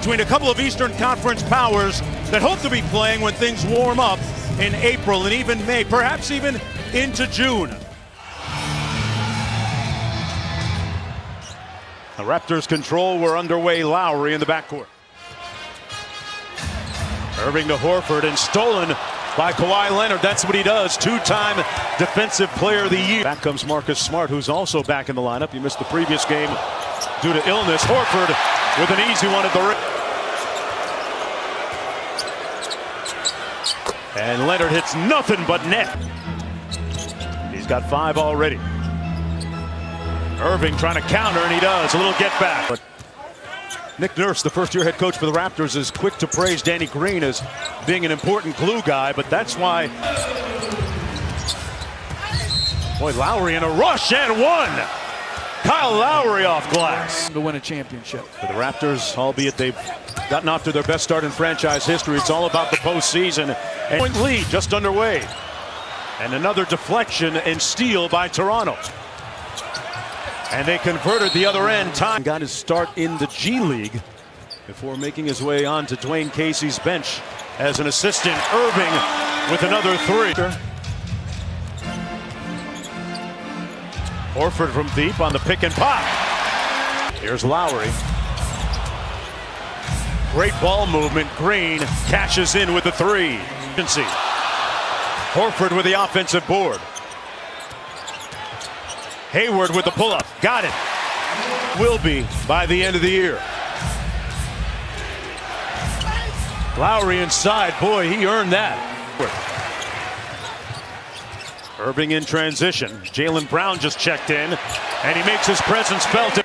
between a couple of Eastern Conference powers that hope to be playing when things warm up in April and even May, perhaps even into June. The Raptors control were underway. Lowry in the backcourt. Irving to Horford and stolen by Kawhi Leonard. That's what he does. Two-time Defensive Player of the Year. Back comes Marcus Smart, who's also back in the lineup. He missed the previous game due to illness. Horford with an easy one at the rim. And Leonard hits nothing but net. He's got 5 already. Irving trying to counter, and he does. A little get back. But Nick Nurse, the first-year head coach for the Raptors, is quick to praise Danny Green as being an important glue guy, but that's why. Boy, Lowry in a rush and one. Kyle Lowry off glass. To win a championship. For the Raptors, albeit they've gotten off to their best start in franchise history, it's all about the postseason. And point lead just underway. And another deflection and steal by Toronto. And they converted the other end. Time got his start in the G League before making his way on to Dwayne Casey's bench as an assistant. Irving with another 3. Horford from deep on the pick and pop. Here's Lowry. Great ball movement. Green cashes in with the 3. Horford with the offensive board. Hayward with the pull-up. Got it. Will be by the end of the year. Lowry inside. Boy, he earned that. Irving in transition. Jaylen Brown just checked in, and he makes his presence felt.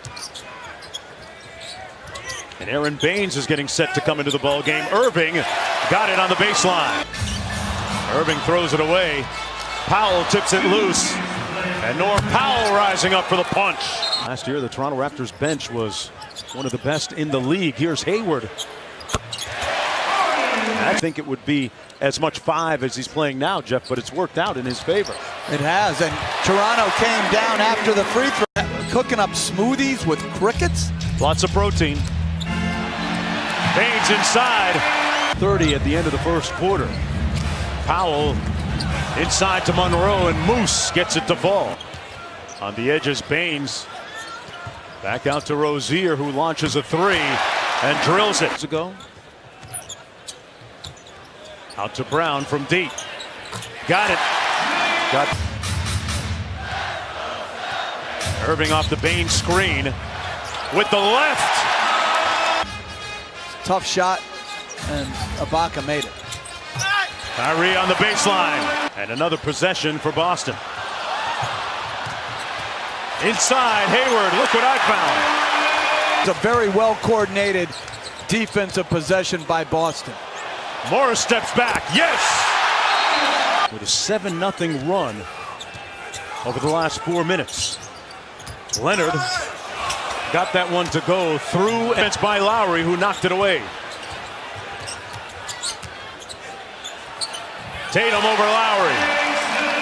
And Aaron Baines is getting set to come into the ball game. Irving got it on the baseline. Irving throws it away. Powell tips it loose. And Norm Powell rising up for the punch. Last year, the Toronto Raptors bench was one of the best in the league. Here's Hayward. I think it would be as much 5 as he's playing now, Jeff, but it's worked out in his favor. It has, and Toronto came down after the free throw, cooking up smoothies with crickets. Lots of protein. Baines inside. 30 at the end of the first quarter. Powell inside to Monroe, and Moose gets it to fall. On the edges, Baines. Back out to Rozier, who launches a 3 and drills it. Ago. Out to Brown from deep. Got it. Got Irving off the Baines screen with the left. Tough shot, and Ibaka made it. Kyrie on the baseline. And another possession for Boston. Inside, Hayward. Look what I found. It's a very well-coordinated defensive possession by Boston. Morris steps back. Yes! With a 7-0 run over the last 4 minutes. Leonard got that one to go through, and it's by Lowry, who knocked it away. Tatum over Lowry.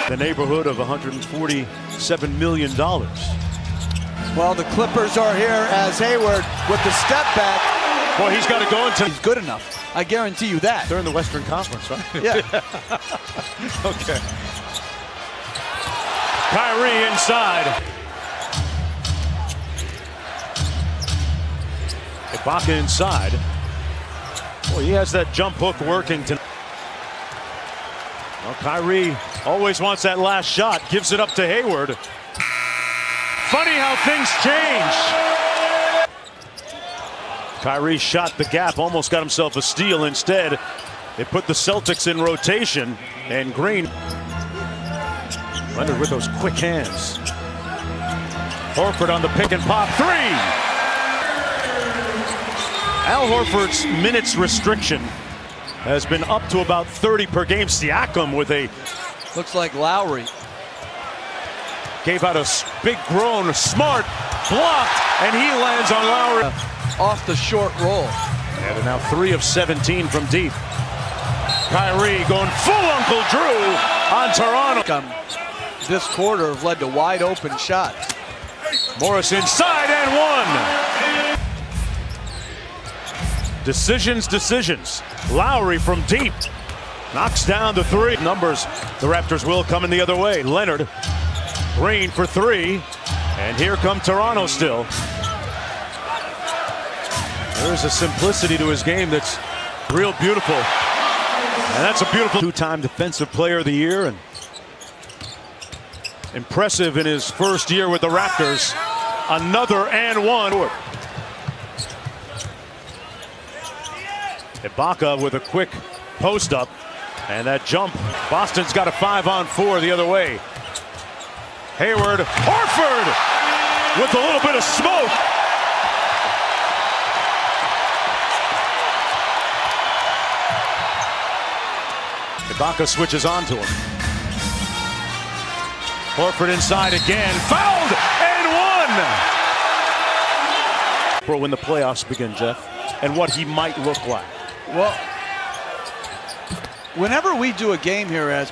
The neighborhood of $147 million. Well, the Clippers are here as Hayward with the step back. Boy, he's got to go into. He's good enough. I guarantee you that. They're in the Western Conference, right? Yeah. Okay. Kyrie inside. Ibaka inside. Boy, he has that jump hook working tonight. Well, Kyrie always wants that last shot. Gives it up to Hayward. Funny how things change. Kyrie shot the gap, almost got himself a steal. Instead, they put the Celtics in rotation, and Green. Leonard with those quick hands. Horford on the pick and pop 3. Al Horford's minutes restriction has been up to about 30 per game. Siakam with a. Looks like Lowry gave out a big groan. Smart blocked, and he lands on Lowry. Off the short roll. And now 3 of 17 from deep. Kyrie going full Uncle Drew on Toronto. This quarter have led to wide open shots. Morris inside and 1. Decisions. Lowry from deep. Knocks down the three. Numbers, the Raptors will coming the other way. Leonard, Green for three. And here come Toronto still. There's a simplicity to his game that's real beautiful. And that's a beautiful two-time defensive player of the year. And impressive in his first year with the Raptors. Another and one. Ibaka with a quick post up. And that jump. Boston's got a 5-on-4 the other way. Hayward. Horford with a little bit of smoke. Ibaka switches on to him. Horford inside again. Fouled and one. For when the playoffs begin, Jeff, and what he might look like. Well, whenever we do a game here as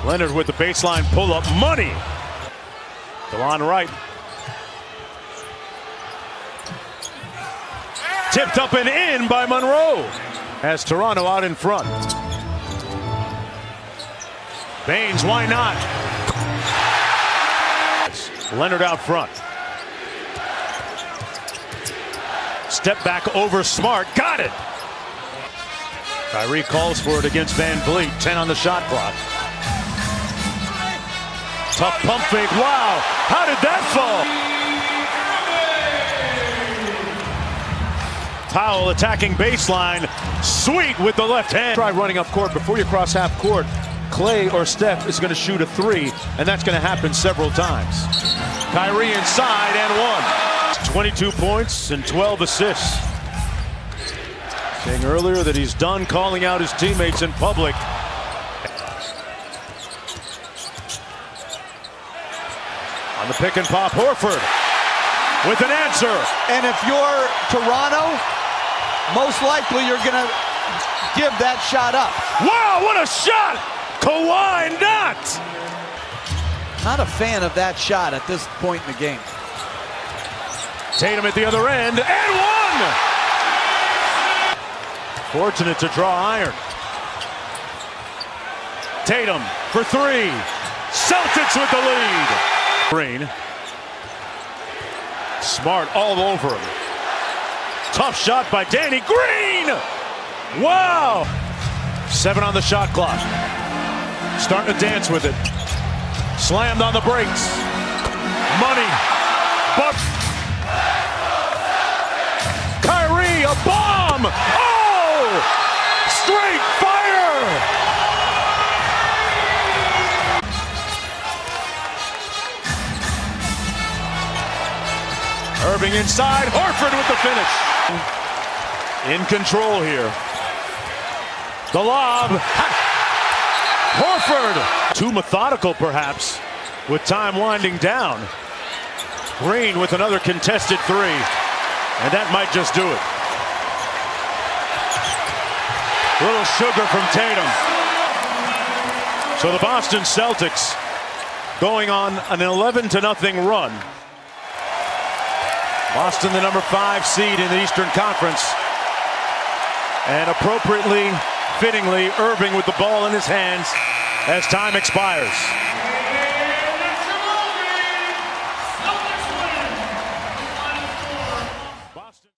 Leonard with the baseline pull-up. Money. DeLon Wright. Tipped up and in by Monroe. Has Toronto out in front. Baines, why not? Leonard out front. Step back over Smart. Got it. Kyrie calls for it against Van Vliet. 10 on the shot clock. Tough pump fake. Wow. How did that fall? Powell attacking baseline. Sweet with the left hand. Try running up court. Before you cross half court, Clay or Steph is going to shoot a three, and that's going to happen several times. Kyrie inside and one. 22 points and 12 assists. Saying earlier that he's done calling out his teammates in public. On the pick and pop, Horford with an answer. And if you're Toronto, most likely you're going to give that shot up. Wow, what a shot! Kawhi not! Not a fan of that shot at this point in the game. Tatum at the other end, and one! Fortunate to draw iron. Tatum for three. Celtics with the lead. Green. Smart all over him. Tough shot by Danny Green! Wow! 7 on the shot clock. Starting to dance with it. Slammed on the brakes. Money. Buck. Kyrie, a bomb! Oh! Straight fire! Irving inside, Horford with the finish. In control here. The lob. Horford. Too methodical perhaps with time winding down. Green with another contested three. And that might just do it. Little sugar from Tatum. So the Boston Celtics going on an 11-0 run. Boston, the number 5 seed in the Eastern Conference. And appropriately, fittingly, Irving with the ball in his hands as time expires.